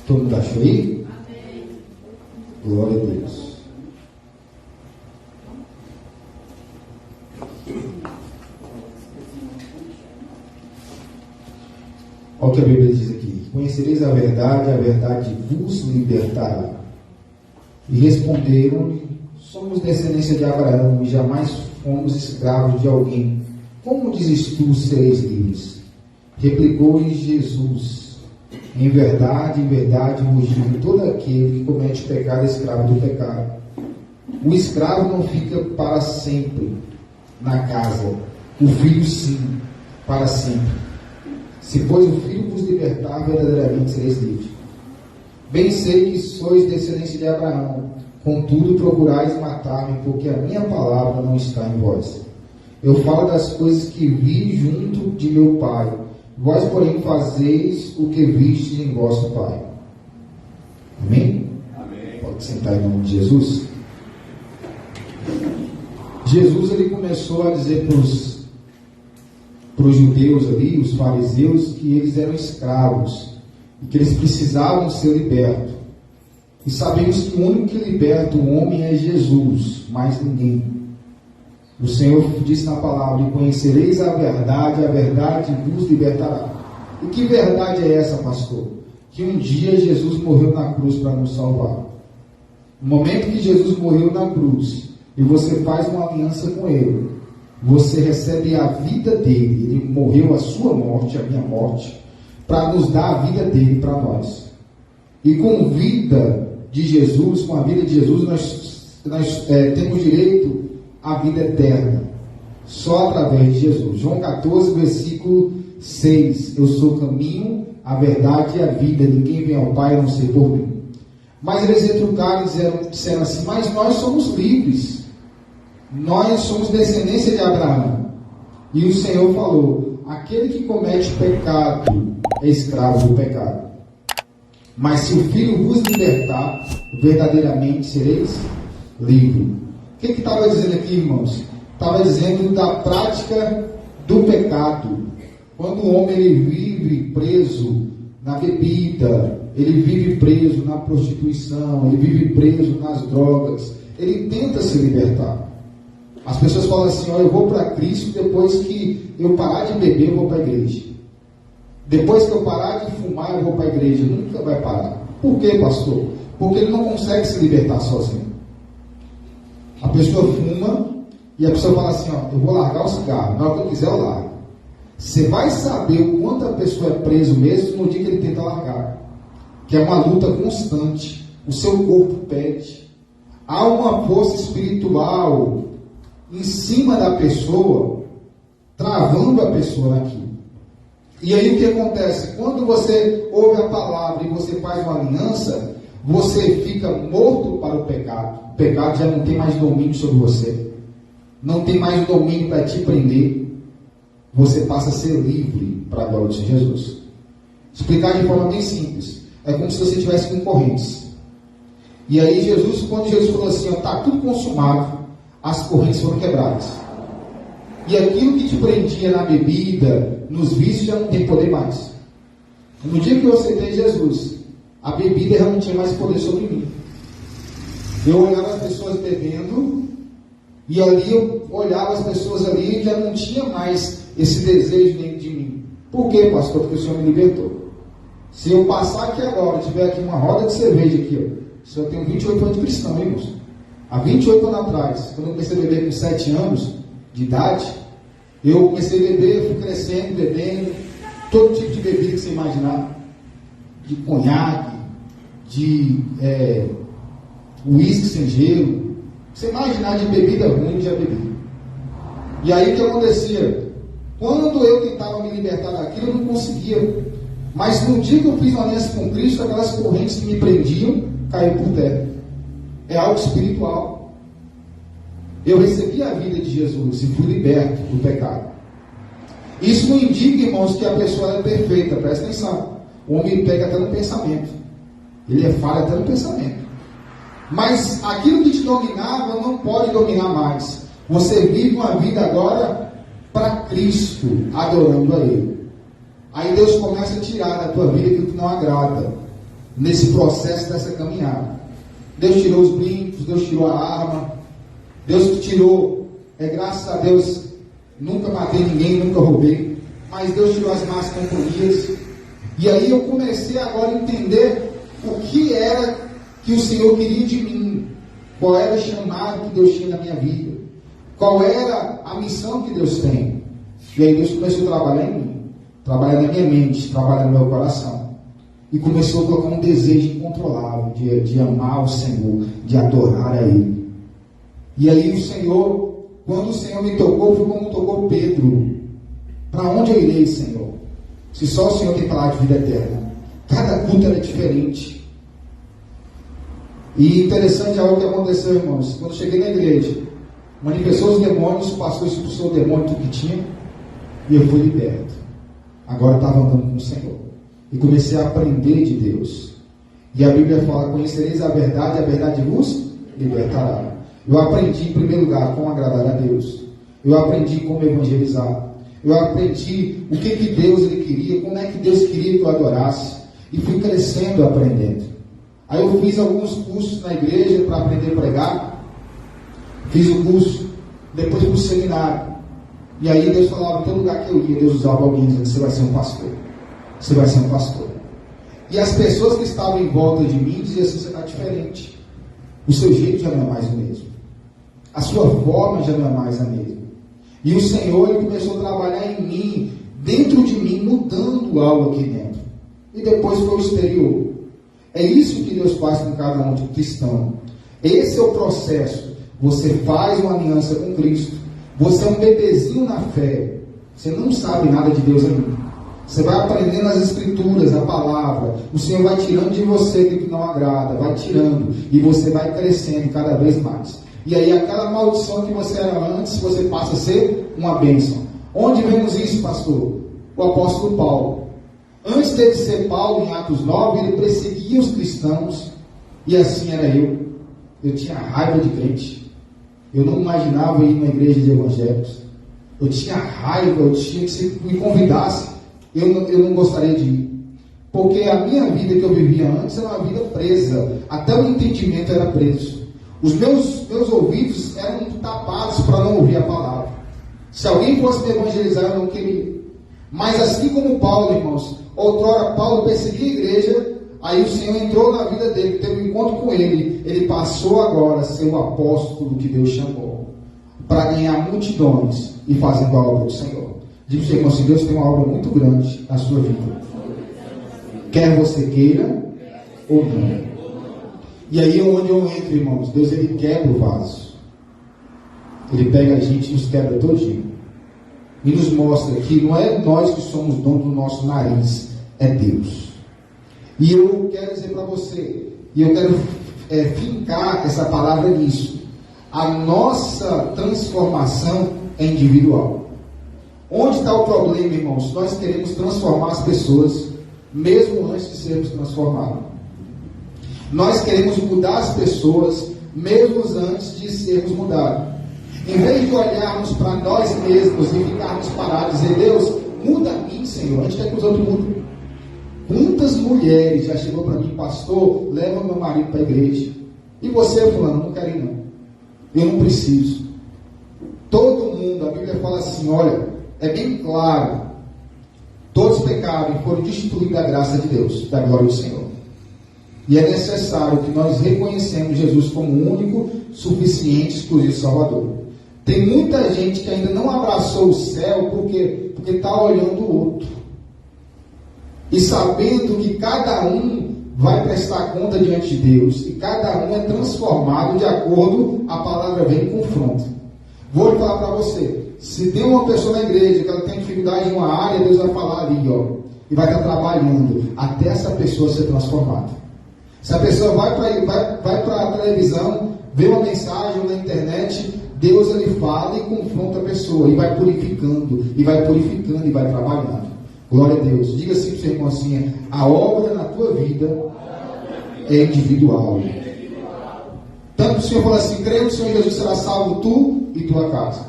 Todo mundo achou aí? Amém. Glória a Deus. Olha o que a Bíblia diz aqui: conhecereis a verdade vos libertará. E responderam-lhe: somos descendência de Abraão e jamais fomos escravos de alguém. Como dizes tu, sereis livres? Replicou-lhe Jesus: em verdade vos digo, todo aquele que comete pecado é escravo do pecado. O escravo não fica para sempre na casa, o filho sim, para sempre. Se, pois, o Filho vos libertar, verdadeiramente sereis livres. Bem sei que sois descendência de Abraão, contudo procurais matar-me, porque a minha palavra não está em vós. Eu falo das coisas que vi junto de meu Pai. Vós, porém, fazeis o que vistes em vosso Pai. Amém? Amém. Pode sentar em nome de Jesus. Jesus, ele começou a dizer para os judeus ali, os fariseus, que eles eram escravos e que eles precisavam ser libertos. E sabemos que o único que liberta o homem é Jesus, mais ninguém. O Senhor disse na palavra: e conhecereis a verdade vos libertará. E que verdade é essa, pastor? Que um dia Jesus morreu na cruz para nos salvar. No momento que Jesus morreu na cruz e você faz uma aliança com Ele, você recebe a vida dele. Ele morreu a sua morte, a minha morte, para nos dar a vida dele para nós. E com a vida de Jesus, nós temos direito à vida eterna, só através de Jesus. João 14, versículo 6: eu sou o caminho, a verdade e a vida, ninguém vem ao Pai a não ser por mim. Mas eles retrucaram e disseram assim: mas nós somos livres. Nós somos descendência de Abraão. E o Senhor falou: aquele que comete pecado é escravo do pecado. Mas se o Filho vos libertar, verdadeiramente sereis livres. O que estava dizendo aqui, irmãos? Estava dizendo da prática do pecado. Quando o homem ele vive preso na bebida, ele vive preso na prostituição, ele vive preso nas drogas, ele tenta se libertar. As pessoas falam assim: eu vou para Cristo depois que eu parar de beber, eu vou para a igreja. Depois que eu parar de fumar, eu vou para a igreja. Nunca vai parar. Por quê, pastor? Porque ele não consegue se libertar sozinho. A pessoa fuma e a pessoa fala assim: eu vou largar o cigarro, na hora que eu quiser eu largo. Você vai saber o quanto a pessoa é preso mesmo no dia que ele tenta largar. Que é uma luta constante. O seu corpo pede. Há uma força espiritual em cima da pessoa, travando a pessoa naquilo. E aí o que acontece? Quando você ouve a palavra e você faz uma aliança, você fica morto para o pecado. O pecado já não tem mais domínio sobre você. Não tem mais domínio para te prender. Você passa a ser livre para a glória de Jesus. Explicar de forma bem simples. É como se você tivesse com correntes. E aí Jesus, quando Jesus falou assim: está tudo consumado, as correntes foram quebradas. E aquilo que te prendia na bebida, nos vícios, já não tem poder mais. No dia que eu aceitei Jesus, a bebida já não tinha mais poder sobre mim. Eu olhava as pessoas bebendo, e ali eu olhava as pessoas ali e já não tinha mais esse desejo dentro de mim. Por quê, pastor? Porque o Senhor me libertou. Se eu passar aqui agora, tiver aqui uma roda de cerveja aqui, se eu tenho 28 anos de cristão, irmãos. Há 28 anos atrás, quando eu comecei a beber com 7 anos de idade, eu comecei a beber, fui crescendo, bebendo, todo tipo de bebida que você imaginar, de conhaque, de uísque sem gelo, você imaginar de bebida ruim, eu já bebi. E aí o que acontecia? Quando eu tentava me libertar daquilo, eu não conseguia. Mas no dia que eu fiz uma aliança com Cristo, aquelas correntes que me prendiam, caíram por terra. É algo espiritual. Eu recebi a vida de Jesus e fui liberto do pecado. Isso não indica, irmãos, que a pessoa é perfeita. Presta atenção. O homem pega até no pensamento. Ele é falho até no pensamento. Mas aquilo que te dominava não pode dominar mais. Você vive uma vida agora para Cristo, adorando a Ele. Aí Deus começa a tirar da tua vida aquilo que não agrada. nesse processo dessa caminhada. Deus tirou os brincos, Deus tirou a arma, Deus tirou, graças a Deus, nunca matei ninguém, nunca roubei, mas Deus tirou as más companhias. E aí eu comecei agora a entender o que era que o Senhor queria de mim, qual era o chamado que Deus tinha na minha vida, qual era a missão que Deus tem. E aí Deus começou a trabalhar em mim, trabalhar na minha mente, trabalhar no meu coração, e começou a colocar um desejo incontrolável de amar o Senhor, de adorar a Ele. E aí o Senhor, quando o Senhor me tocou, foi como tocou Pedro. Para onde eu irei, Senhor? Se só o Senhor tem palavra de vida eterna. Cada culto era diferente. E interessante é algo que aconteceu, irmãos. Quando eu cheguei na igreja, manifestou os demônios, o pastor expulsou o demônio tudo que tinha, e eu fui liberto. Agora eu estava andando com o Senhor. E comecei a aprender de Deus. E a Bíblia fala: conhecereis a verdade vos libertará. Eu aprendi, em primeiro lugar, como agradar a Deus. Eu aprendi como evangelizar. Eu aprendi o que Deus ele queria, como é que Deus queria que eu adorasse. E fui crescendo, aprendendo. Aí eu fiz alguns cursos na igreja para aprender a pregar. Fiz o curso, depois fui para o seminário. E aí Deus falava, em todo lugar que eu ia, Deus usava alguém dizendo: você vai ser um pastor. Você vai ser um pastor. E as pessoas que estavam em volta de mim diziam assim: você está diferente. O seu jeito já não é mais o mesmo. A sua forma já não é mais a mesma. E o Senhor ele começou a trabalhar em mim, dentro de mim, mudando algo aqui dentro. E depois foi o exterior. É isso que Deus faz com cada um de cristão. Esse é o processo. Você faz uma aliança com Cristo. Você é um bebezinho na fé. Você não sabe nada de Deus ainda. Você vai aprendendo as escrituras, a palavra. O Senhor vai tirando de você aquilo que não agrada. Vai tirando. E você vai crescendo cada vez mais. E aí aquela maldição que você era antes, você passa a ser uma bênção. Onde vemos isso, pastor? O apóstolo Paulo. Antes dele ser Paulo, em Atos 9, ele perseguia os cristãos. E assim era eu. Eu tinha raiva de crente. Eu não imaginava ir numa igreja de evangélicos. Eu tinha raiva, eu tinha que se me convidasse. Eu não gostaria de ir. Porque a minha vida que eu vivia antes era uma vida presa. Até o entendimento era preso. Os meus ouvidos eram tapados para não ouvir a palavra. Se alguém fosse me evangelizar, eu não queria. Mas assim como Paulo, irmãos, outrora Paulo perseguia a igreja, aí o Senhor entrou na vida dele, teve um encontro com ele. Ele passou agora a ser o apóstolo que Deus chamou, para ganhar multidões e fazendo a obra do Senhor. Diga para o irmão assim: Deus tem uma obra muito grande na sua vida. Quer você queira ou não. E aí é onde eu entro, irmãos. Deus ele quebra o vaso. Ele pega a gente e nos quebra todinho. E nos mostra que não é nós que somos donos do nosso nariz, é Deus. E eu quero dizer para você, e eu quero fincar essa palavra nisso. A nossa transformação é individual. Onde está o problema, irmãos? Nós queremos transformar as pessoas, mesmo antes de sermos transformados. Nós queremos mudar as pessoas, mesmo antes de sermos mudados. Em vez de olharmos para nós mesmos e ficarmos parados e dizer: Deus, muda a mim, Senhor. A gente quer que os outros mudem. Quantas mulheres já chegou para mim: pastor, leva meu marido para a igreja. E você, fulano? Não quero ir não. Eu não preciso. Todo mundo, a Bíblia fala assim, olha, é bem claro. Todos pecaram e foram destituídos da graça de Deus, da glória do Senhor. E é necessário que nós reconhecemos Jesus como o único, suficiente, exclusivo Salvador. Tem muita gente que ainda não abraçou o céu porque está olhando o outro. E sabendo que cada um vai prestar conta diante de Deus. E cada um é transformado de acordo, a palavra vem em confronto. Vou falar para você. Se tem uma pessoa na igreja que ela tem dificuldade em uma área, Deus vai falar ali, ó. E vai estar trabalhando até essa pessoa ser transformada. Se a pessoa vai para a televisão, vê uma mensagem na internet, Deus ele fala e confronta a pessoa, e vai purificando, e vai purificando, e vai trabalhando. Glória a Deus. Diga assim para o seu irmão assim: a obra na tua vida é individual. Tanto o Senhor fala assim: creia no Senhor Jesus, será salvo tu e tua casa.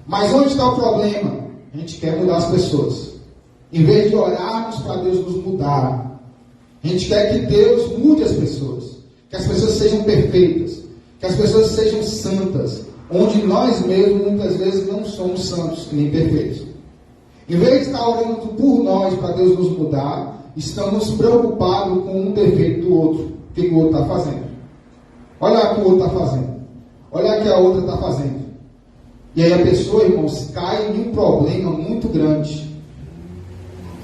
Mas onde está o problema? A gente quer mudar as pessoas. Em vez de orarmos para Deus nos mudar, A gente quer que Deus mude as pessoas, que as pessoas sejam perfeitas, que as pessoas sejam santas, onde nós mesmos muitas vezes não somos santos nem perfeitos. Em vez de estar orando por nós para Deus nos mudar, estamos preocupados com um defeito do outro. O que o outro está fazendo? Olha o que o outro está fazendo. Olha o que a outra está fazendo. E aí a pessoa, irmãos, cai em um problema muito grande.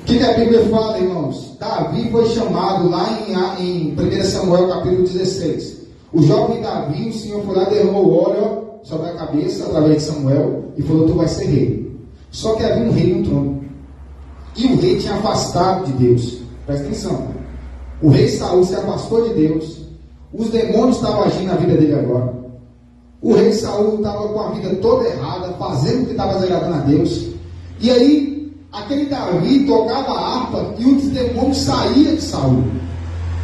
O que a Bíblia fala, irmãos? Davi foi chamado lá em 1 Samuel capítulo 16. O jovem Davi, o Senhor foi lá, derramou óleo sobre a cabeça através de Samuel e falou: tu vai ser rei. Só que havia um rei no trono. E o rei tinha afastado de Deus. Presta atenção. O rei Saul se afastou de Deus. Os demônios estavam agindo na vida dele agora. O rei Saul estava com a vida toda errada, fazendo o que estava desagradando a Deus. E aí, aquele Davi tocava a harpa e os demônios saíam de Saul.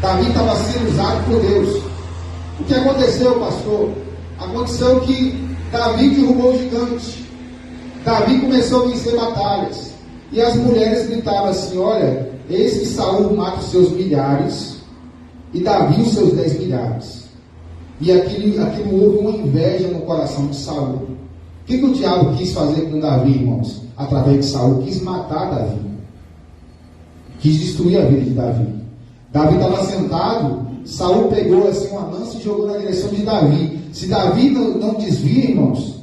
Davi estava sendo usado por Deus. O que aconteceu, pastor? Aconteceu que Davi derrubou o gigante. Davi começou a vencer batalhas. E as mulheres gritavam assim: olha, eis que Saul mata os seus milhares e Davi os seus 10 milhares. E aquilo houve uma inveja no coração de Saul. O que o diabo quis fazer com Davi, irmãos? Através de Saul, quis matar Davi. Quis destruir a vida de Davi. Davi estava sentado, Saul pegou assim uma lança e jogou na direção de Davi. Se Davi não desvia, irmãos,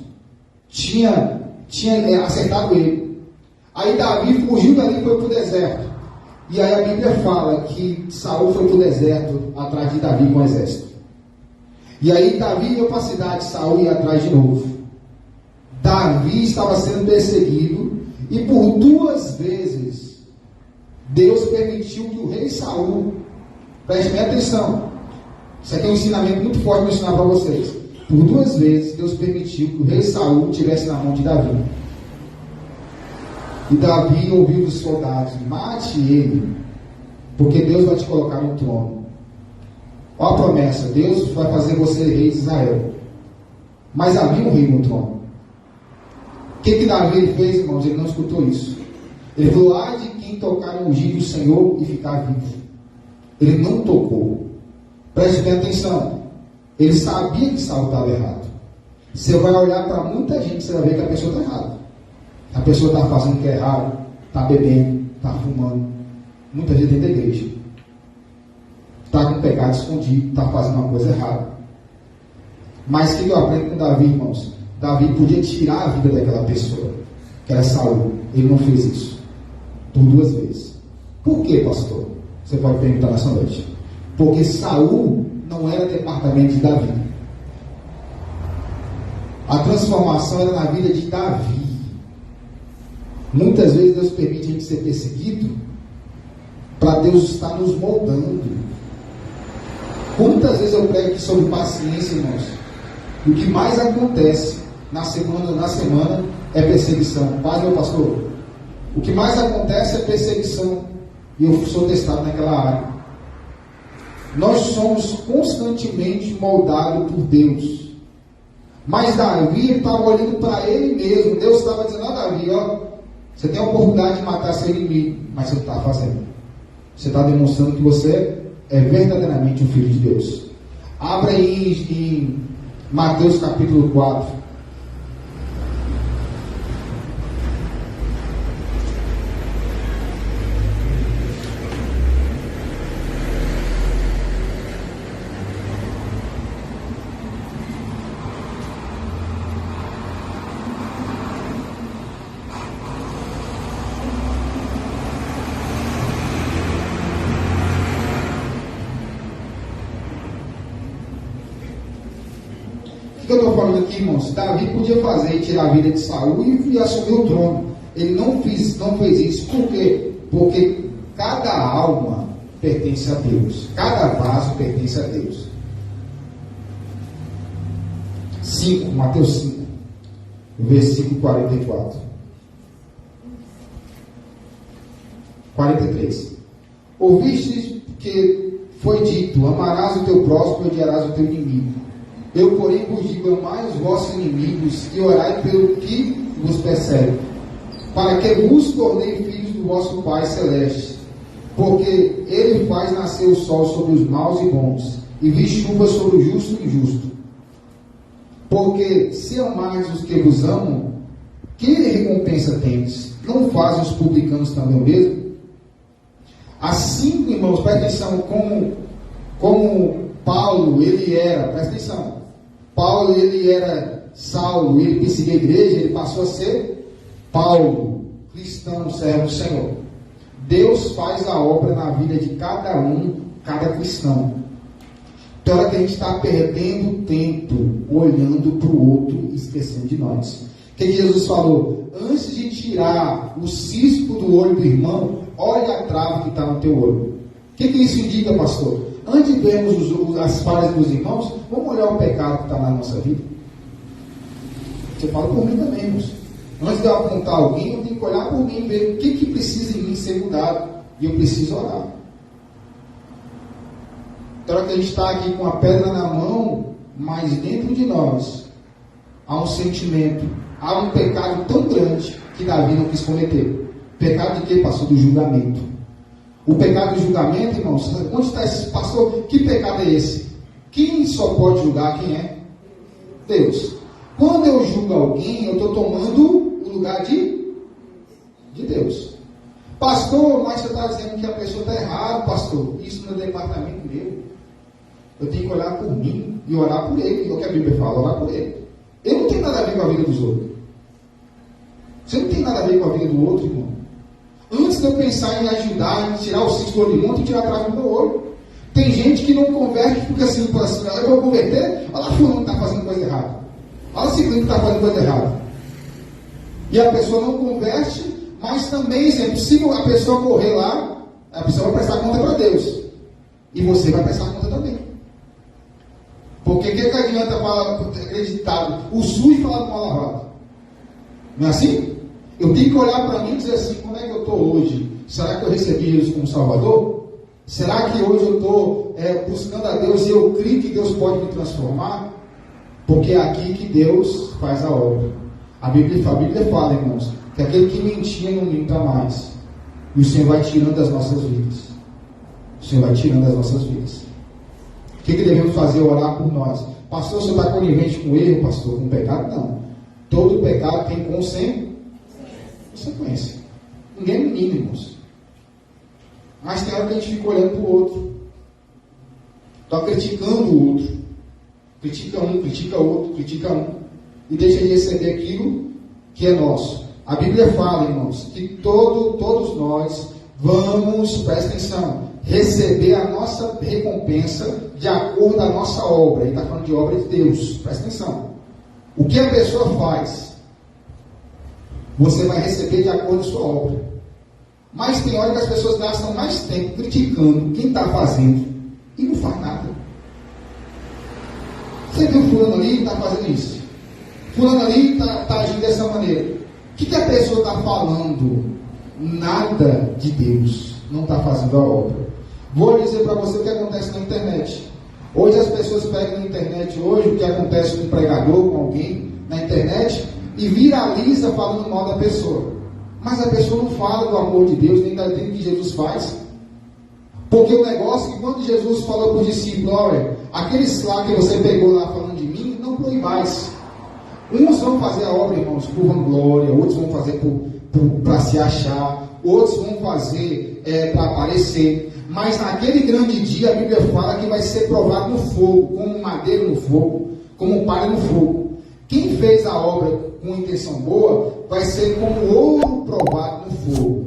tinha acertado ele. Aí Davi fugiu dali e foi para o deserto. E aí a Bíblia fala que Saul foi para o deserto atrás de Davi com o exército. E aí Davi veio para a cidade, Saul ia atrás de novo. Davi estava sendo perseguido e por 2 vezes Deus permitiu que o rei Saul, preste bem atenção, isso aqui é um ensinamento muito forte para ensinar para vocês. Por 2 vezes Deus permitiu que o rei Saul estivesse na mão de Davi. E Davi ouviu dos soldados: mate ele, porque Deus vai te colocar no trono. Olha a promessa: Deus vai fazer você rei de Israel. Mas havia um rei no trono. O que Davi fez, irmãos? Ele não escutou isso. Ele falou: ai de quem tocar no ungido do Senhor e ficar vivo. Ele não tocou. Preste bem atenção. Ele sabia que Saul estava errado. Você vai olhar para muita gente, você vai ver que a pessoa está errada. A pessoa está fazendo o que é errado, está bebendo, está fumando. Muita gente dentro da igreja está com pecado escondido, está fazendo uma coisa errada. Mas o que eu aprendo com Davi, irmãos? Davi podia tirar a vida daquela pessoa, que era Saul. Ele não fez isso. Por 2 vezes. Por quê, pastor? Você pode perguntar nessa noite. Porque Saul não era departamento de Davi. A transformação era na vida de Davi. Muitas vezes Deus permite a gente ser perseguido para Deus estar nos moldando. Quantas vezes eu prego aqui sobre paciência, irmãos? O que mais acontece na semana é perseguição. Paz, meu pastor. O que mais acontece é perseguição. E eu sou testado naquela área. Nós somos constantemente moldados por Deus. Mas Davi estava olhando para ele mesmo. Deus estava dizendo: ó Davi, ó, você tem a oportunidade de matar seu inimigo, mas você não está fazendo. Você está demonstrando que você é verdadeiramente um filho de Deus. Abra aí em Mateus capítulo 4. O que eu estou falando aqui, irmãos? Davi podia fazer, tirar a vida de Saul e assumir o trono. Ele não fez isso. Por quê? Porque cada alma pertence a Deus. Cada vaso pertence a Deus. 5, Mateus 5, versículo 44. 43. Ouviste que foi dito: amarás o teu próximo e odiarás o teu inimigo. Eu, porém, vos digo: amai os vossos inimigos e orai pelo que vos persegue, para que vos tornei filhos do vosso Pai Celeste. porque ele faz nascer o sol sobre os maus e bons, e vi chuva sobre o justo e injusto. Porque se amais os que vos amam, que recompensa tendes? Não fazem os publicanos também o mesmo? Assim, irmãos, presta atenção, como Paulo, ele era, presta atenção, Paulo, ele era Saulo, ele perseguia a igreja, ele passou a ser Paulo, cristão, servo do Senhor. Deus faz a obra na vida de cada cristão. Então é que a gente está perdendo tempo olhando para o outro e esquecendo de nós. O que Jesus falou? Antes de tirar o cisco do olho do irmão, olha a trave que está no teu olho. O que isso indica, pastor? Antes de vermos as falhas dos irmãos, vamos olhar o pecado que está na nossa vida. Você fala por mim também, irmãos. Antes de eu apontar alguém, eu tenho que olhar por mim e ver o que precisa em mim ser mudado. E eu preciso orar. Então, que a gente está aqui com a pedra na mão, mas dentro de nós há um sentimento, há um pecado tão grande que Davi não quis cometer. Pecado de quê, pastor? Do julgamento. O pecado do julgamento, irmãos, onde está esse pastor? Que pecado é esse? Quem só pode julgar? Quem é? Deus. Quando eu julgo alguém, eu estou tomando o lugar de Deus. Pastor, mas você está dizendo que a pessoa está errada, pastor. Isso não é departamento meu. Eu tenho que olhar por mim e orar por ele. É o que a Bíblia fala, orar por ele. Eu não tenho nada a ver com a vida dos outros. Você não tem nada a ver com a vida do outro, irmão. Antes de eu pensar em ajudar, em tirar o cisco do olho de monte e tirar a trave do meu olho. Tem gente que não converte porque assim, eu vou converter, olha lá fulano que está fazendo coisa errada. Olha o ciclino que está fazendo coisa errada. E a pessoa não converte, mas também, exemplo, se a pessoa correr lá, a pessoa vai prestar conta para Deus. E você vai prestar conta também. Porque o que adianta falar acreditado? O SUS falar do mal lavado. Não é assim? Eu tenho que olhar para mim e dizer assim, como é que eu estou hoje? Será que eu recebi Jesus como Salvador? Será que hoje eu estou buscando a Deus e eu creio que Deus pode me transformar? Porque é aqui que Deus faz a obra. A Bíblia fala, irmãos, que aquele que mentia não minta mais. E o Senhor vai tirando das nossas vidas. O Senhor vai tirando das nossas vidas. O que devemos fazer? Orar por nós. Pastor, você está conivente com o erro, pastor? Com o pecado? Não. Todo pecado tem consequência. Ninguém é menino, irmãos. Mas tem hora que a gente fica olhando para o outro. Está criticando o outro. Critica um, critica outro, critica um. E deixa de receber aquilo que é nosso. A Bíblia fala, irmãos, que todos nós vamos, presta atenção, receber a nossa recompensa de acordo com a nossa obra. Ele está falando de obra de Deus. Presta atenção. O que a pessoa faz, você vai receber de acordo com a sua obra. Mas tem hora que as pessoas gastam mais tempo criticando quem está fazendo e não faz nada. Você viu fulano ali está fazendo isso. Fulano ali está agindo dessa maneira. O que a pessoa está falando? Nada de Deus. Não está fazendo a obra. Vou dizer para você o que acontece na internet. Hoje as pessoas pegam na internet hoje o que acontece com um pregador, com alguém na internet e viraliza falando mal da pessoa. Mas a pessoa não fala do amor de Deus, nem daquilo que Jesus faz. Porque o negócio é que quando Jesus falou para os discípulos, olha, aqueles lá que você pegou lá falando de mim, não proibais. Uns vão fazer a obra, irmãos, por vanglória, outros vão fazer para se achar, outros vão fazer para aparecer. Mas naquele grande dia a Bíblia fala que vai ser provado no fogo, como madeira no fogo, como palha no fogo. Quem fez a obra com intenção boa, vai ser como ouro provado no fogo.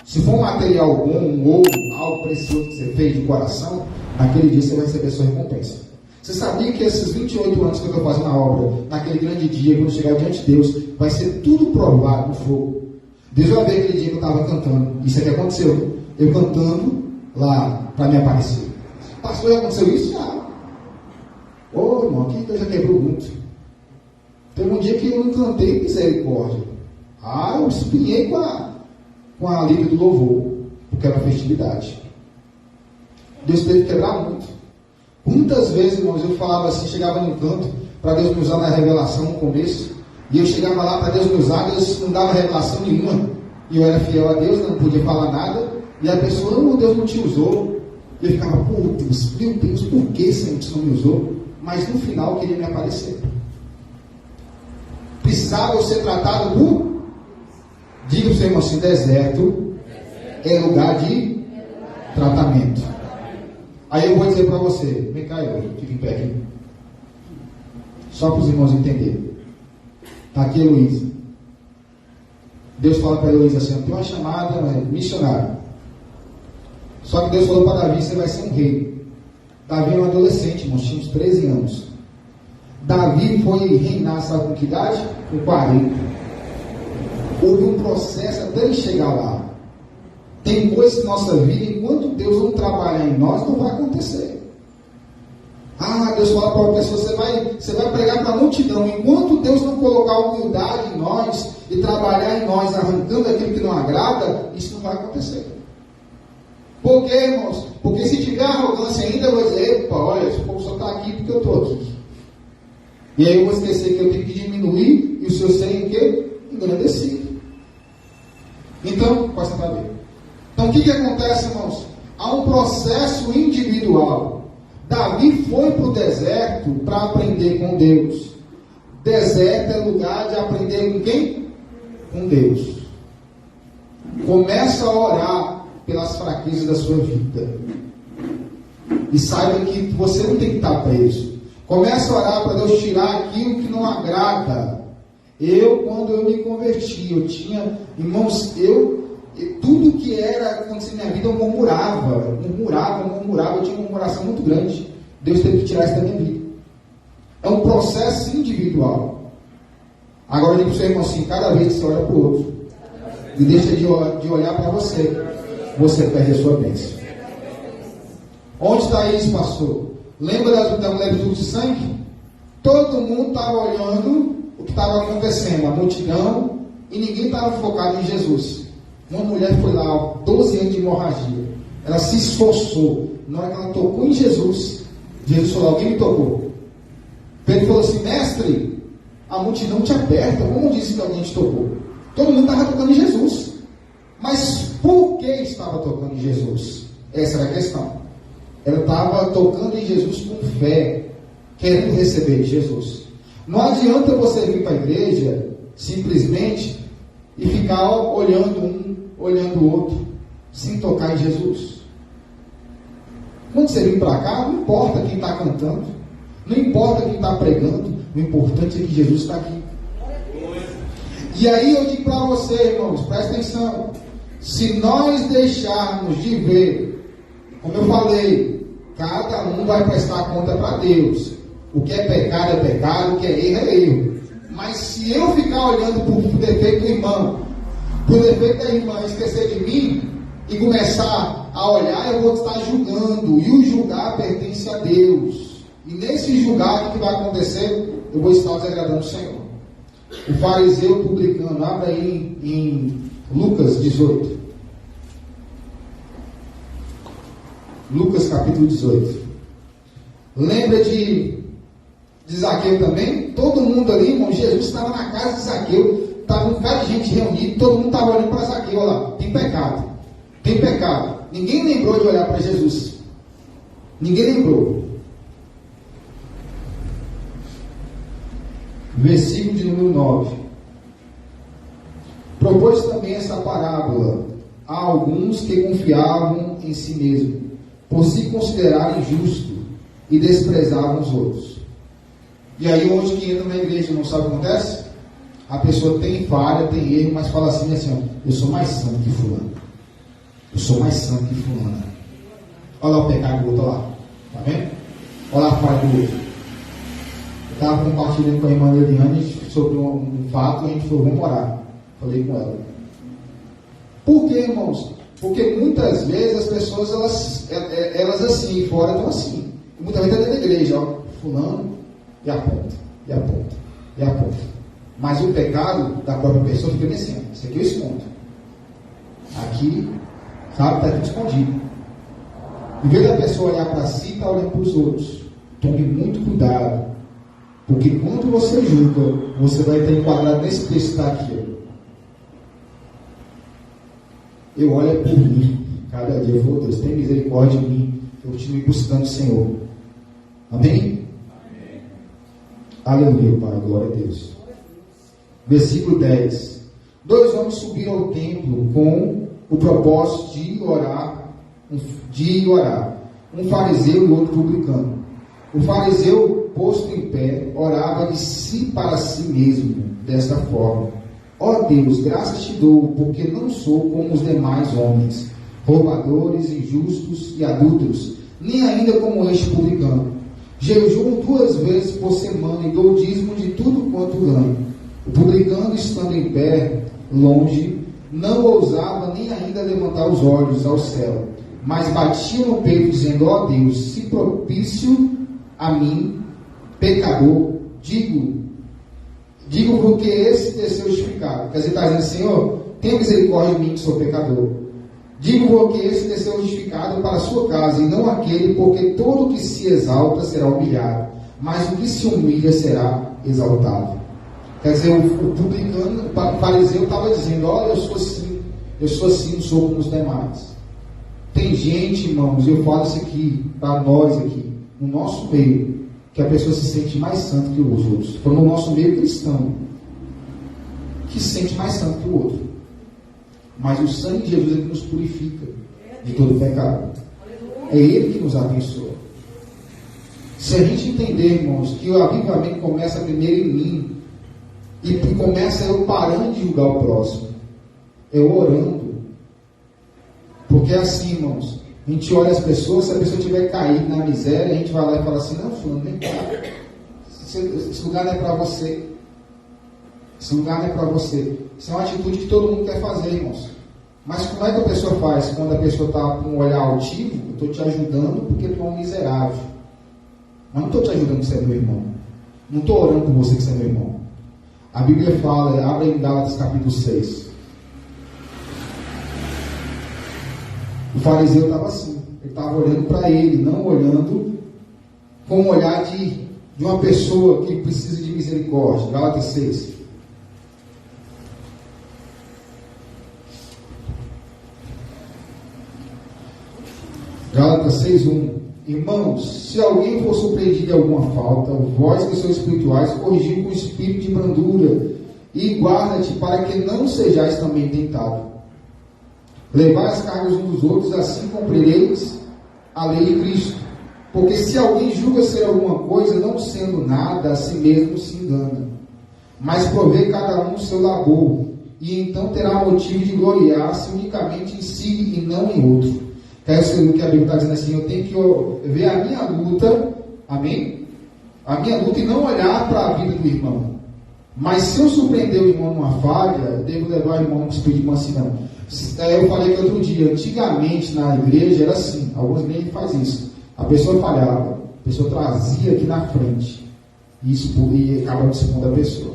Se for um material bom, um ouro, algo precioso que você fez de coração, naquele dia você vai receber a sua recompensa. Você sabia que esses 28 anos que eu estou fazendo a obra, naquele grande dia, quando chegar diante de Deus, vai ser tudo provado no fogo. Deus vai ver aquele dia que eu estava cantando. Isso é que aconteceu. Eu cantando lá para me aparecer. Pastor, já aconteceu isso? Já. Ô, irmão, aqui Deus já quebrou muito. Teve um dia que eu não cantei misericórdia. Eu espinhei com a língua do louvor, porque era uma festividade. Deus teve que quebrar muito. Muitas vezes, irmãos, eu falava assim, chegava no canto, para Deus me usar na revelação no começo, e eu chegava lá para Deus me usar, Deus não dava revelação nenhuma, e eu era fiel a Deus, não podia falar nada, E a pessoa, oh, Deus não te usou. E eu ficava, pô, Deus, meu Deus, por que, Senhor, você não me usou? Mas no final queria me aparecer. Precisava eu ser tratado por... Diga para o seu irmão assim, deserto é lugar de tratamento. Aí eu vou dizer para você, vem cá, eu fica em pé aqui. Só para os irmãos entenderem. Está aqui a Heloísa. Deus fala para a Heloísa assim, tem uma chamada missionária. Só que Deus falou para Davi, você vai ser um rei. Davi é um adolescente, irmãos, tinha uns 13 anos. Davi foi reinar, sabe com que idade? Com 40. Houve um processo até ele chegar lá. Tem coisas na nossa vida, enquanto Deus não trabalhar em nós, não vai acontecer. Ah, Deus fala para uma pessoa, você vai pregar para a multidão. Enquanto Deus não colocar humildade em nós e trabalhar em nós, arrancando aquilo que não agrada, isso não vai acontecer. Por quê, irmãos? Porque se tiver arrogância ainda, eu vou dizer, epa, olha, esse povo só está aqui porque eu estou aqui. E aí eu vou esquecer que eu tenho que diminuir e o seu ser em quê? Engrandecido. Então, pode tentar ver. Então, o que acontece, irmãos? Há um processo individual. Davi foi para o deserto para aprender com Deus. Deserto é lugar de aprender com quem? Com Deus. Começa a orar pelas fraquezas da sua vida. E saiba que você não tem que estar preso. Começa a orar para Deus tirar aquilo que não agrada. Quando eu me converti, eu tinha, irmãos, tudo que era acontecer na minha vida, eu murmurava, eu tinha uma murmuração muito grande. Deus teve que tirar isso da minha vida. É um processo individual. Agora eu digo para o seu irmão assim, cada vez que você olha para o outro, e deixa de olhar para você, você perde a sua bênção. Onde está isso, pastor? Lembra da mulher do fluxo de sangue? Todo mundo estava olhando o que estava acontecendo, a multidão, e ninguém estava focado em Jesus. Uma mulher foi lá, 12 anos de hemorragia. Ela se esforçou. Na hora que ela tocou em Jesus, Jesus falou, alguém me tocou. Pedro falou assim, mestre, a multidão te aperta, como disse que alguém te tocou? Todo mundo estava tocando em Jesus. Mas por que estava tocando em Jesus? Essa era a questão. Ela estava tocando em Jesus com fé, querendo receber de Jesus. Não adianta você vir para a igreja, simplesmente, e ficar olhando um, olhando o outro, sem tocar em Jesus. Quando você vir para cá, não importa quem está cantando, não importa quem está pregando, o importante é que Jesus está aqui. E aí eu digo para você, irmãos, presta atenção, se nós deixarmos de ver, como eu falei, cada um vai prestar conta para Deus. O que é pecado, o que é erro. Mas se eu ficar olhando para o defeito do irmão, para o defeito da irmã, esquecer de mim e começar a olhar, eu vou estar julgando. E o julgar pertence a Deus. E nesse julgar, o que vai acontecer? Eu vou estar desagradando o Senhor. O fariseu publicano, abre aí em Lucas 18. Lucas capítulo 18. Lembra de Zaqueu também? Todo mundo ali, irmão, Jesus estava na casa de Zaqueu, estava um bocado de gente reunida, todo mundo estava olhando para Zaqueu, olha lá, tem pecado. Ninguém lembrou de olhar para Jesus. Ninguém lembrou. Versículo de número 9. Propôs também essa parábola a alguns que confiavam em si mesmos, por se considerarem justos, e desprezavam os outros. E aí hoje que entra na igreja, não sabe o que acontece? A pessoa tem falha, tem erro, mas fala assim, ó, eu sou mais santo que fulano. Eu sou mais santo que fulano. Olha lá o pecado do outro, olha lá. Tá vendo? Olha lá a falha do outro. Eu estava compartilhando com a irmã Eliane sobre um fato, e a gente falou, vamos orar. Falei com ela. Por quê, irmãos? Porque muitas vezes as pessoas, elas assim, fora estão assim. Muitas vezes dentro da igreja, ó, fulano, e aponta. Mas o pecado da própria pessoa fica assim, isso aqui eu escondo. Aqui, sabe, está tudo escondido. Em vez da pessoa olhar para si, está olhando para os outros. Tome muito cuidado. Porque quando você julga, você vai estar enquadrado nesse texto que está aqui. Ó. Eu olho por mim. Cada dia eu vou, Deus, tem misericórdia de mim. Eu continue buscando o Senhor. Amém? Amém. Aleluia, Pai, glória a Deus. Versículo 10. 2 homens subiram ao templo com o propósito de orar. Um fariseu e outro publicano. O fariseu, posto em pé, orava de si para si mesmo, desta forma: ó Deus, graças te dou, porque não sou como os demais homens, roubadores, injustos e adúlteros, nem ainda como este publicano. Jejuo 2 vezes por semana e dou dízimo de tudo quanto ganho. O publicano, estando em pé, longe, não ousava nem ainda levantar os olhos ao céu, mas batia no peito, dizendo: ó Deus, se propício a mim, pecador, digo porque esse desceu justificado. Quer dizer, está dizendo: Senhor, tenha misericórdia de mim que sou pecador. Digo porque esse desceu justificado para a sua casa, e não aquele, porque todo o que se exalta será humilhado, mas o que se humilha será exaltado. Quer dizer, o publicano, o fariseu estava dizendo: olha, eu sou assim, não sou como os demais. Tem gente, irmãos, eu falo isso aqui, para nós aqui, no nosso meio, que a pessoa se sente mais santa que os outros. Foi no nosso meio cristão, que se sente mais santo que o outro. Mas o sangue de Jesus é que nos purifica de todo pecado. É Ele que nos abençoa. Se a gente entender, irmãos, que o avivamento começa primeiro em mim, e começa eu parando de julgar o próximo, eu orando. Porque é assim, irmãos, a gente olha as pessoas, se a pessoa tiver caído na miséria, a gente vai lá e fala assim: não, fulano, vem cá, esse lugar não é para você. Esse lugar não é para você. Isso é uma atitude que todo mundo quer fazer, irmãos. Mas como é que a pessoa faz? Quando a pessoa está com um olhar altivo, eu estou te ajudando porque tu é um miserável. Mas não estou te ajudando porque você é meu irmão. Não estou orando por você que você é meu irmão. A Bíblia fala, abre em Gálatas capítulo 6. O fariseu estava assim. Ele estava olhando para ele, não olhando com o olhar de uma pessoa que precisa de misericórdia. Gálatas 6. Gálatas 6:1. Irmãos, se alguém for surpreendido de alguma falta, vós que sois espirituais, corrigiu com espírito de brandura, e guarda-te para que não sejais também tentado. Levai as cargas uns dos outros, assim cumprireis a lei de Cristo. Porque se alguém julga ser alguma coisa, não sendo nada, a si mesmo se engana. Mas provê cada um o seu labor, e então terá motivo de gloriar-se unicamente em si e não em outro. Que a Bíblia está dizendo assim: eu tenho que ver a minha luta, amém? A minha luta, e não olhar para a vida do irmão. Mas se eu surpreender o irmão numa falha, eu devo levar o irmão com espírito de mansidão. Eu falei que outro dia, antigamente na igreja era assim, algumas igrejas fazem isso. A pessoa falhava, a pessoa trazia aqui na frente, e acaba expondo a pessoa.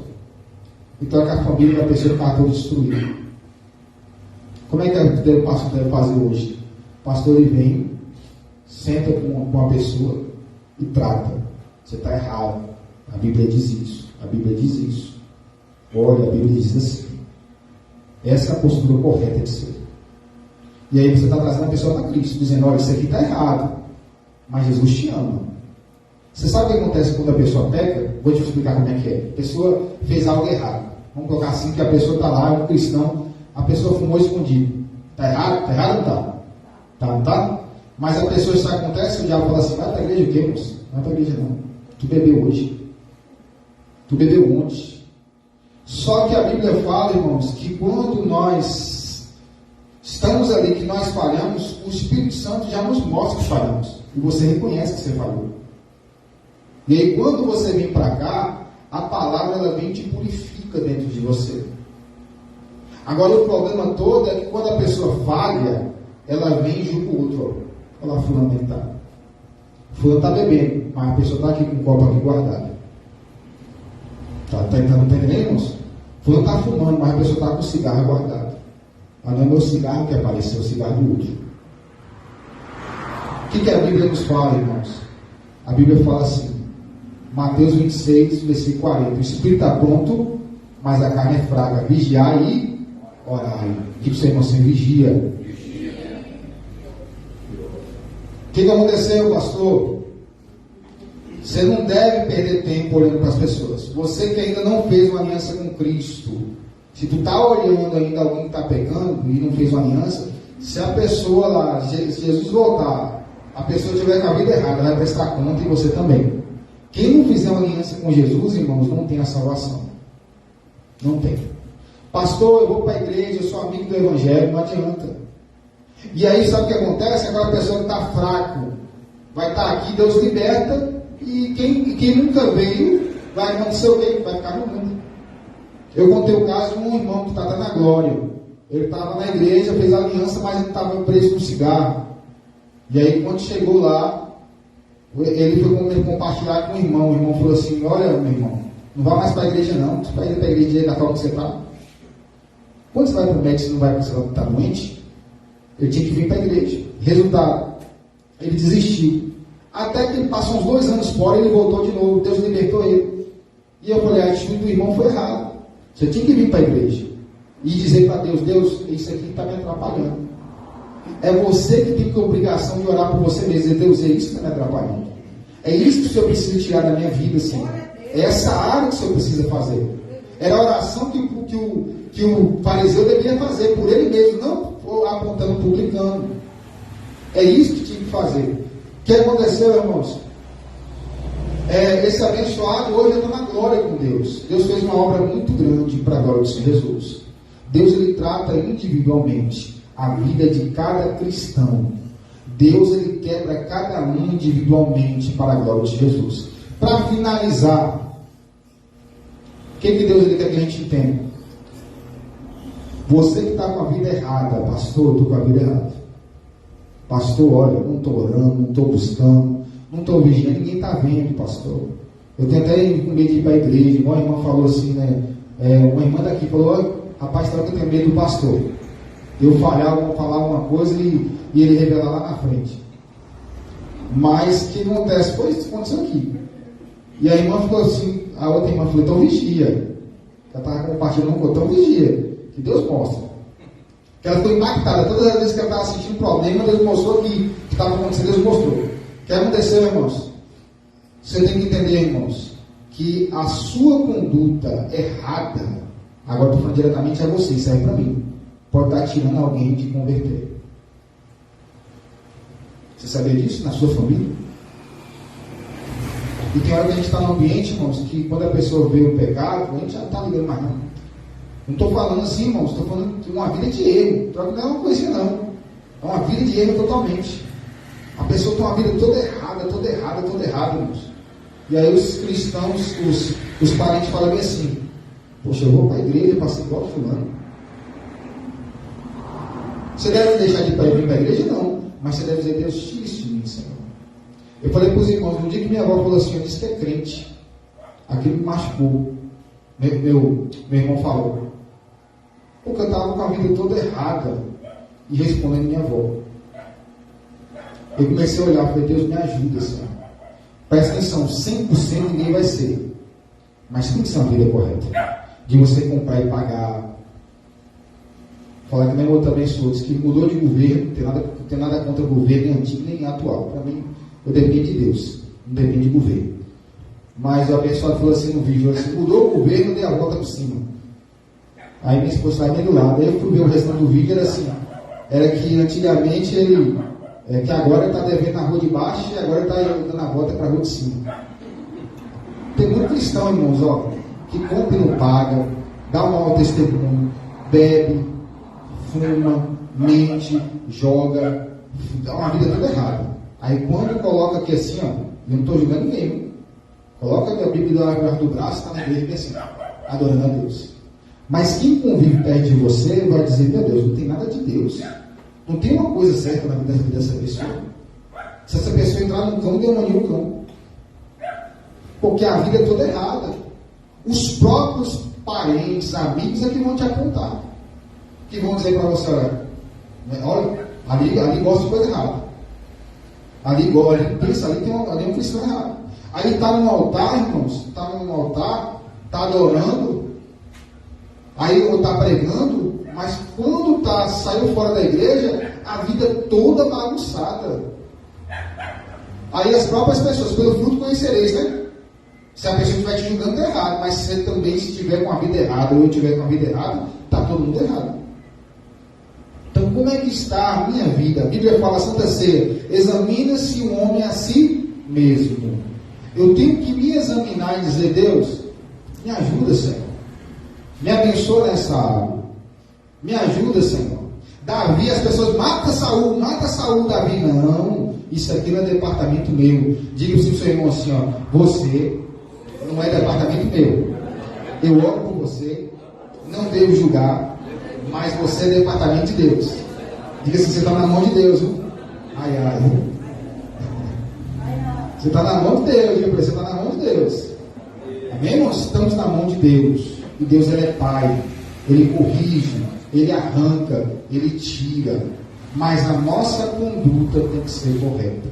Então é que a família da pessoa está toda destruída. Como é que o pastor deve fazer hoje? O pastor ele vem, senta com a pessoa e trata. Você está errado. A Bíblia diz isso. A Bíblia diz isso. Olha, a Bíblia diz assim. Essa é a postura correta de ser. E aí você está trazendo a pessoa para Cristo, dizendo: olha, isso aqui está errado, mas Jesus te ama. Você sabe o que acontece quando a pessoa peca? Vou te explicar como é que é. A pessoa fez algo errado. Vamos colocar assim, que a pessoa está lá, é um cristão, a pessoa fumou escondido. Está errado? Está errado ou não está? Tá, não tá? Mas a pessoa, isso acontece, o diabo fala assim: vai para a igreja o quê, moço? Não vai para a igreja não. Tu bebeu hoje. Tu bebeu ontem. Só que a Bíblia fala, irmãos, que quando nós estamos ali, que nós falhamos, o Espírito Santo já nos mostra que falhamos. E você reconhece que você falhou. E aí quando você vem para cá, a palavra ela vem e te purifica dentro de você. Agora o problema todo é que quando a pessoa falha, ela vem e julga o outro. Olha lá, fulano tem que estar. Fulano está bebendo, mas a pessoa está aqui com o copo aqui guardado. Não está entendendo, irmãos? Fulano está fumando, mas a pessoa está com o cigarro guardado. Mas não é meu cigarro que apareceu, é o cigarro do outro. O que a Bíblia nos fala, irmãos? A Bíblia fala assim, Mateus 26, versículo 40. O espírito está pronto, mas a carne é fraca. Vigiai e orai. O que você, irmão, você vigia? que aconteceu, pastor? Você não deve perder tempo olhando para as pessoas. Você que ainda não fez uma aliança com Cristo, se tu está olhando ainda alguém que está pecando e não fez uma aliança, se a pessoa lá, se Jesus voltar, a pessoa tiver com a vida errada, vai prestar conta e você também. Quem não fizer uma aliança com Jesus, irmãos, não tem a salvação. Não tem. Pastor, eu vou para a igreja, eu sou amigo do Evangelho, não adianta. E aí, sabe o que acontece? Aquela pessoa que está fraco vai estar aqui, Deus liberta, e quem nunca veio vai acontecer o quê? Vai ficar no mundo. Eu contei o caso de um irmão que está na glória. Ele estava na igreja, fez a aliança, mas ele estava preso com cigarro. E aí, quando chegou lá, ele foi compartilhar com o irmão falou assim: olha, meu irmão, não vai mais para a igreja não, tu vai ir para a igreja da qual você está. Quando você vai para o médico, você não vai porque você está doente? Ele tinha que vir para a igreja. Resultado, ele desistiu. Até que ele passou uns 2 anos fora e ele voltou de novo. Deus libertou ele. E eu falei: a atitude do irmão foi errada. Você tinha que vir para a igreja e dizer para Deus: Deus, isso aqui está me atrapalhando. É você que tem a obrigação de orar por você mesmo. Dizer: Deus, é isso que está me atrapalhando. É isso que o Senhor precisa tirar da minha vida, Senhor. É essa área que o Senhor precisa fazer. Era a oração que o fariseu deveria fazer por ele mesmo, não apontando, publicando. É isso que tinha que fazer. O que aconteceu, irmãos? Esse abençoado hoje está na glória com Deus. Deus fez uma obra muito grande para a glória do Senhor Jesus. Deus, ele trata individualmente a vida de cada cristão. Deus, ele quebra cada um individualmente para a glória de Jesus. Para finalizar, o que Deus ele quer que a gente entenda? Você que está com a vida errada: pastor, eu estou com a vida errada. Pastor, olha, não estou orando, não estou buscando, não estou vigiando, ninguém está vendo, pastor. Eu tenho até com medo de ir para a igreja. Uma irmã falou assim, né? Uma irmã daqui falou: rapaz, será que eu tenho medo do pastor? Eu falar uma coisa e ele revelar lá na frente. Mas o que acontece? Foi isso que aconteceu aqui. E a irmã ficou assim, a outra irmã falou: então vigia. Ela estava compartilhando com o então vigia. Que Deus mostra. Que ela ficou impactada. Todas as vezes que ela estava sentindo problema, Deus mostrou que estava acontecendo, Deus mostrou. O que aconteceu, irmãos? Você tem que entender, irmãos, que a sua conduta errada, agora estou falando diretamente a você, serve para mim, pode estar tirando alguém de converter. Você sabia disso na sua família? E tem hora que a gente está no ambiente, irmãos, que quando a pessoa vê o pecado, a gente já não está ligando mais não. Não estou falando assim, irmãos, estou falando de uma vida de erro. Não é uma coisa não. É uma vida de erro totalmente. A pessoa tem uma vida toda errada, irmãos. E aí os cristãos, os parentes falam bem assim: poxa, eu vou para a igreja para ser igual a fulano. Você deve deixar de vir para a igreja? Não. Mas você deve dizer: Deus, tira isso de mim, Senhor. Eu falei para os irmãos, no dia que minha avó falou assim, eu disse que é crente. Aquilo me machucou. Meu irmão falou: porque eu estava com a vida toda errada. E respondendo minha avó. Eu comecei a olhar, falei: Deus, me ajuda, Senhor. Presta atenção, 100% ninguém vai ser. Mas tem que ser uma vida correta. De você comprar e pagar. Falar que minha outra abençoou, disse que mudou de governo, não tem nada contra o governo, nem antigo, nem atual. Para mim, eu dependo de Deus, não dependo de governo. Mas o abençoado falou assim no vídeo, assim: mudou o governo, eu dei a volta por cima. Aí minha esposa estava bem do lado. Aí eu fui ver o restante do vídeo, era assim: era que antigamente ele, que agora está devendo na rua de baixo e agora está dando a volta para a rua de cima. Tem muito cristão, irmãos, ó, que compra e não paga, dá um mau testemunho, bebe, fuma, mente, joga, dá uma vida toda errada. Aí quando coloca aqui assim, ó, eu não estou julgando ninguém, viu? Coloca a Bíblia debaixo do braço, está na igreja assim, adorando a Deus. Mas quem convive perto de você vai dizer: meu Deus, não tem nada de Deus. Não tem uma coisa certa na vida dessa pessoa. Se essa pessoa entrar no cão, deu uma no cão. Porque a vida é toda errada. Os próprios parentes, amigos é que vão te apontar. Que vão dizer para você: olha, ali gosta de coisa errada. Ali pensa, ali é um cristão errado. Aí está no altar, irmãos, está no altar, está adorando, aí está pregando, mas quando saiu fora da igreja, a vida toda bagunçada. Aí as próprias pessoas, pelo fruto conhecereis, né? Se a pessoa estiver te julgando, está errado. Mas se você também estiver com a vida errada, ou eu estiver com a vida errada, está todo mundo errado. Então, como é que está a minha vida? A Bíblia fala, Santa Ceia, examina-se o homem a si mesmo. Eu tenho que me examinar e dizer, Deus, me ajuda, Senhor. Me abençoa nessa área. Me ajuda, Senhor. Davi, as pessoas, mata Saul, Davi. Não, isso aqui não é departamento meu. Diga para o seu irmão assim, ó, você não é departamento meu. Eu oro por você, não devo julgar, mas você é departamento de Deus. Diga assim, você está na mão de Deus, viu? Ai, ai. Você está na mão de Deus, diga para você está na mão de Deus. Amém, irmãos? Estamos na mão de Deus. E Deus, Ele é Pai. Ele corrige, Ele arranca, Ele tira. Mas a nossa conduta tem que ser correta.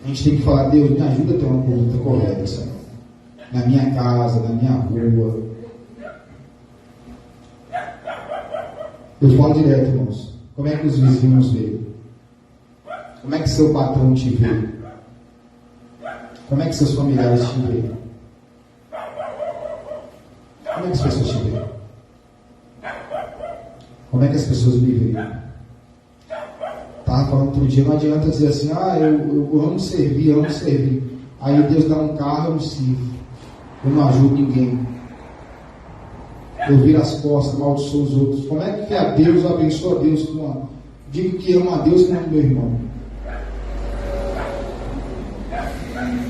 A gente tem que falar, Deus, me ajuda a ter uma conduta correta, Senhor. Na minha casa, na minha rua. Eu falo direto, irmãos. Como é que os vizinhos veem? Como é que seu patrão te vê? Como é que seus familiares te veem? Como é que as pessoas te veem? Como é que as pessoas me veem? Estava falando outro dia, não adianta dizer assim, eu amo servir. Aí Deus dá um carro, eu não sirvo. Eu não ajudo ninguém. Eu viro as costas, amaldiçoo os outros. Como é que a Deus, eu abençoo a Deus com digo que amo a Deus como meu irmão.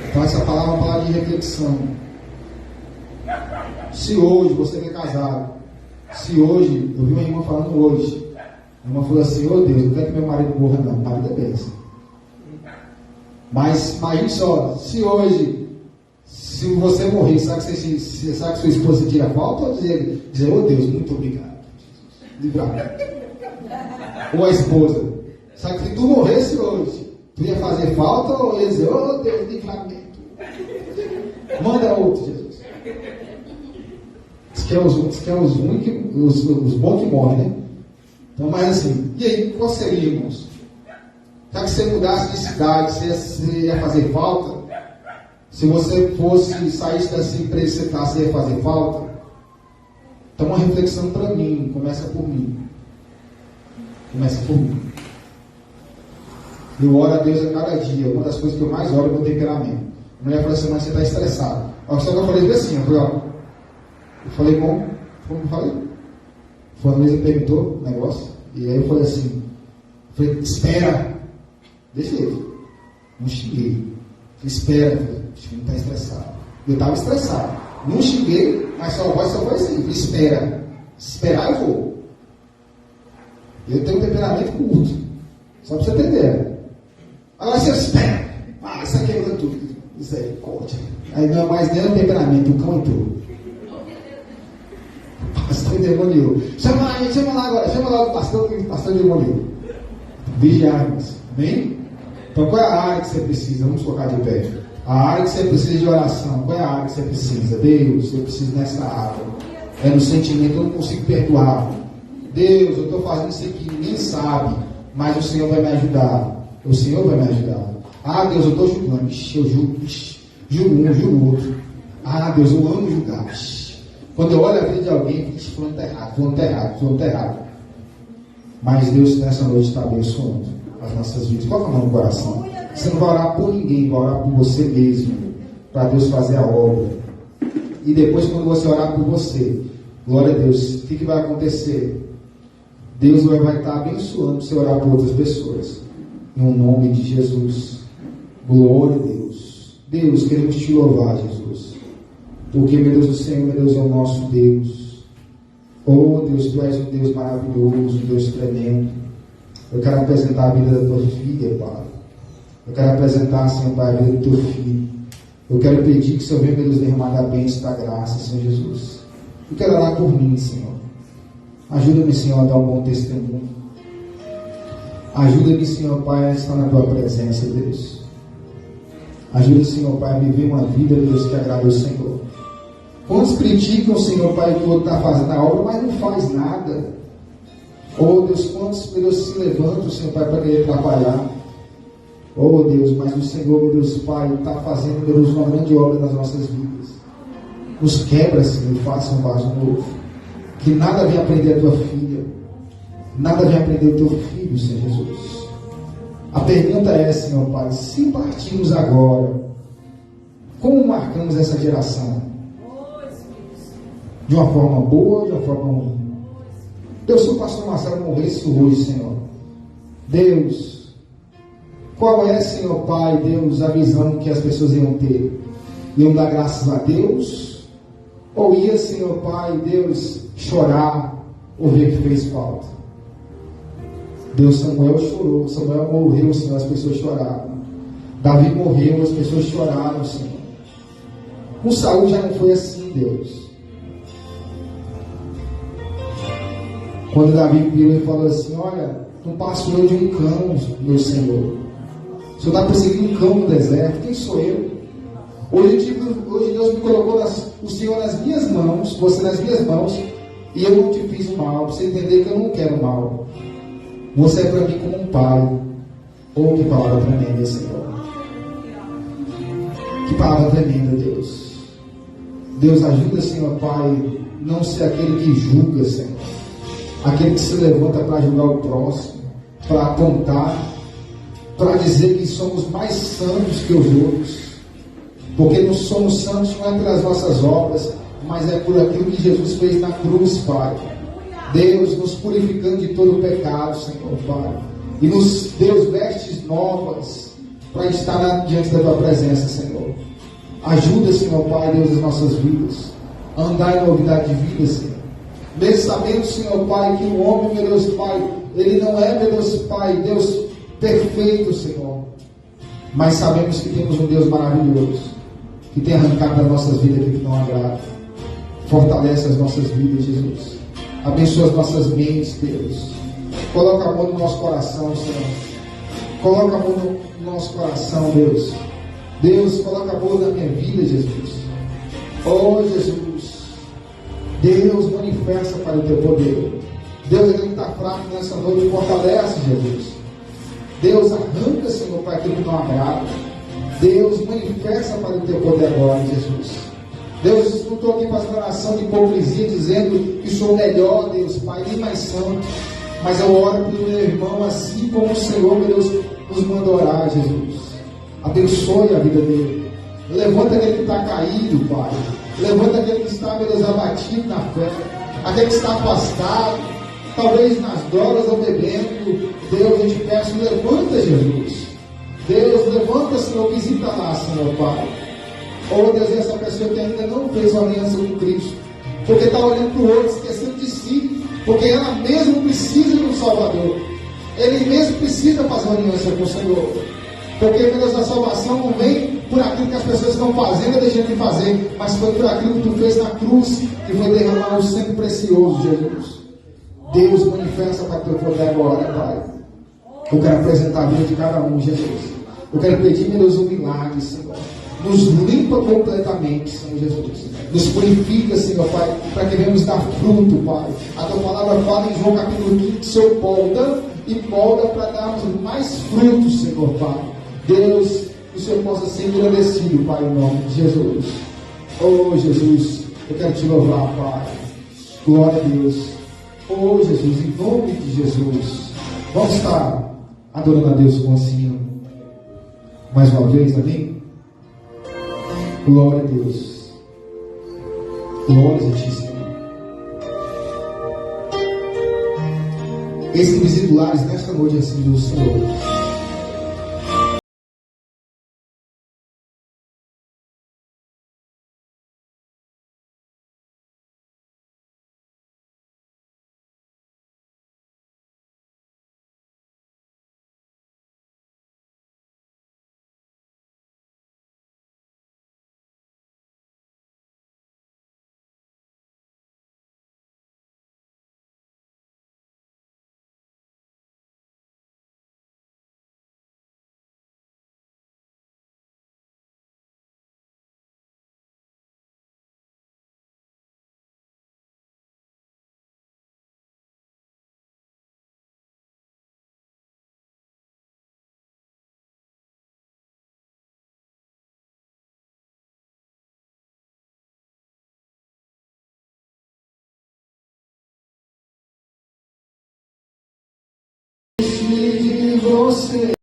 Então essa palavra é uma palavra de reflexão. Se hoje você que é casado, se hoje, eu vi uma irmã falando hoje, a irmã falou assim, Deus, não quero que meu marido morra não, o marido é bênção. Mas imagine só, se hoje, se você morrer, sabe que sua esposa tira a falta ou dizer, Deus, muito obrigado. Livramento. Ou a esposa, sabe que se tu morresse hoje, tu ia fazer falta ou ia dizer, Deus, livramento. Manda outro, Jesus. Diz que é os ruins, os bons que morrem, né? Então, mas assim, e aí, qual seria, irmãos? Já que você mudasse de cidade, você ia fazer falta? Se você saísse dessa empresa que você está, você ia fazer falta? Então, uma reflexão para mim, começa por mim. Eu oro a Deus a cada dia. Uma das coisas que eu mais oro é o meu temperamento. A mulher falou assim, mas você está estressado. Só que eu falei assim, eu falei, como eu falei? A Luísa perguntou o negócio, e aí eu falei assim, espera, deixa ele. Não xinguei. Espera, filho, não está estressado. Eu estava estressado. Não xinguei, mas só foi assim, espera. Esperar eu vou. Eu tenho um temperamento curto. Só para você entender. Agora você espera. Isso aqui é tudo. Misericórdia. Aí não é mais nem o temperamento, o cão entrou. Pastor endemoniou. Chama lá agora, chama lá o pastor endemoniou. Vigiarmos. Amém? Então qual é a área que você precisa? Vamos colocar de pé. A área que você precisa de oração. Qual é a área que você precisa? Deus, eu preciso nessa área. É no sentimento, eu não consigo perdoar. Deus, eu estou fazendo isso aqui, ninguém sabe, mas o Senhor vai me ajudar. O Senhor vai me ajudar. Deus, eu estou julgando. Eu julgo um, julgo outro. Deus, eu amo julgar. Quando eu olho a vida de alguém, fulano está errado. Mas Deus nessa noite está abençoando as nossas vidas. Coloca a mão no coração. Você não vai orar por ninguém, vai orar por você mesmo, para Deus fazer a obra. E depois, quando você orar por você, glória a Deus, o que vai acontecer? Deus vai estar abençoando você orar por outras pessoas. Em nome de Jesus. Glória a Deus. Deus, queremos te louvar, Jesus. Porque, meu Deus do Senhor, meu Deus, é o nosso Deus. Oh, Deus, tu és um Deus maravilhoso, um Deus tremendo. Eu quero apresentar a vida da tua filha, Pai. Eu quero apresentar, Senhor, Pai, a vida do teu filho. Eu quero pedir que o Senhor venha, meu Deus, derramar da bênção da graça, Senhor Jesus. Eu quero orar por mim, Senhor. Ajuda-me, Senhor, a dar um bom testemunho. Ajuda-me, Senhor, Pai, a estar na tua presença, Deus. Ajuda, Senhor, Pai, a viver uma vida, Deus, que agrada ao Senhor. Quantos criticam, Senhor, Pai, que o outro está fazendo a obra, mas não faz nada. Oh, Deus, quantos, Deus, se levantam, Senhor, Pai, para querer atrapalhar. Oh Deus, mas o Senhor, meu Deus Pai, está fazendo, meu Deus, uma grande obra nas nossas vidas. Nos quebra, Senhor, e faça um vaso novo. Que nada venha aprender a tua filha, nada venha aprender o teu filho, Senhor Jesus. A pergunta é, Senhor Pai, se partirmos agora, como marcamos essa geração? De uma forma boa ou de uma forma ruim? Deus, se o pastor Marcelo morresse hoje, Senhor, Deus, qual é, Senhor Pai, Deus, a visão que as pessoas iam ter? Iam dar graças a Deus? Ou ia, Senhor Pai, Deus, chorar ou ver que fez falta? Deus, Samuel chorou, Samuel morreu, Senhor, as pessoas choraram. Davi morreu, as pessoas choraram, Senhor. Com Saul já não foi assim, Deus. Quando Davi virou e falou assim: olha, não passo eu de um cão, meu Senhor. O Senhor está perseguindo um cão no deserto, quem sou eu? Hoje Deus me colocou o Senhor nas minhas mãos, você nas minhas mãos, e eu não te fiz o mal, para você entender que eu não quero mal. Você é para mim como um pai. Oh, que palavra tremenda, Senhor. Que palavra tremenda, Deus. Deus, ajuda, Senhor Pai, não ser aquele que julga, Senhor. Aquele que se levanta para julgar o próximo, para apontar, para dizer que somos mais santos que os outros. Porque nós somos santos não é pelas nossas obras, mas é por aquilo que Jesus fez na cruz, Pai. Deus, nos purificando de todo o pecado, Senhor, Pai. E nos deu vestes novas para estar diante da Tua presença, Senhor. Ajuda, Senhor, Pai, Deus, as nossas vidas. A andar em novidade de vida, Senhor. Mesmo sabendo, Senhor Pai, que o homem, meu Deus Pai, ele não é, meu Deus Pai, Deus perfeito, Senhor. Mas sabemos que temos um Deus maravilhoso, que tem arrancado das nossas vidas aquilo que não agrada. Fortalece as nossas vidas, Jesus. Abençoa as nossas mentes, Deus. Coloca a mão no nosso coração, Senhor. Coloca a mão no nosso coração, Deus. Deus, coloca a mão na minha vida, Jesus. Oh, Jesus. Deus, manifesta para o teu poder. Deus, aquele que está fraco nessa noite, fortalece, Jesus. Deus, arranca, Senhor, para aquilo que não agrada. Deus, manifesta para o teu poder agora, Jesus. Deus, não estou aqui fazendo oração de hipocrisia, dizendo que sou melhor, Deus, Pai, nem mais santo. Mas eu oro pelo meu irmão, assim como o Senhor, meu Deus, nos manda orar, Jesus. Abençoe a vida dele. Levanta aquele que está caído, Pai. Levanta aquele que está, meu Deus, abatido na fé. Aquele que está afastado, talvez nas drogas ou bebendo. Deus, eu te peço, levanta, Jesus. Deus, levanta, Senhor, visita lá, Senhor, Pai. Oh, Deus, essa pessoa que ainda não fez uma aliança com Cristo, porque está olhando para o outro, esquecendo de si, porque ela mesma precisa de um Salvador. Ele mesmo precisa fazer uma aliança com o Senhor. Porque, meu Deus, a salvação não vem por aquilo que as pessoas estão fazendo ou deixando de fazer, mas foi por aquilo que tu fez na cruz, que foi derramar o sangue precioso, Jesus. Deus, manifesta para teu poder agora, Pai. Eu quero apresentar a vida de cada um, Jesus. Eu quero pedir, meu Deus, um milagre, Senhor. Nos limpa completamente, Senhor Jesus. Nos purifica, Senhor Pai, para que venhamos dar fruto, Pai. A tua palavra fala em João capítulo 15, que o Senhor molda e molda para darmos mais frutos, Senhor Pai. Deus, que o Senhor possa ser engrandecido, Pai, em nome de Jesus. Oh, Jesus, eu quero te louvar, Pai. Glória a Deus. Oh, Jesus, em nome de Jesus. Vamos estar adorando a Deus com o sino. Mais uma vez, amém? Glória a Deus. Glória a ti, Senhor. Esses lares nesta noite, assim, do Senhor. de você.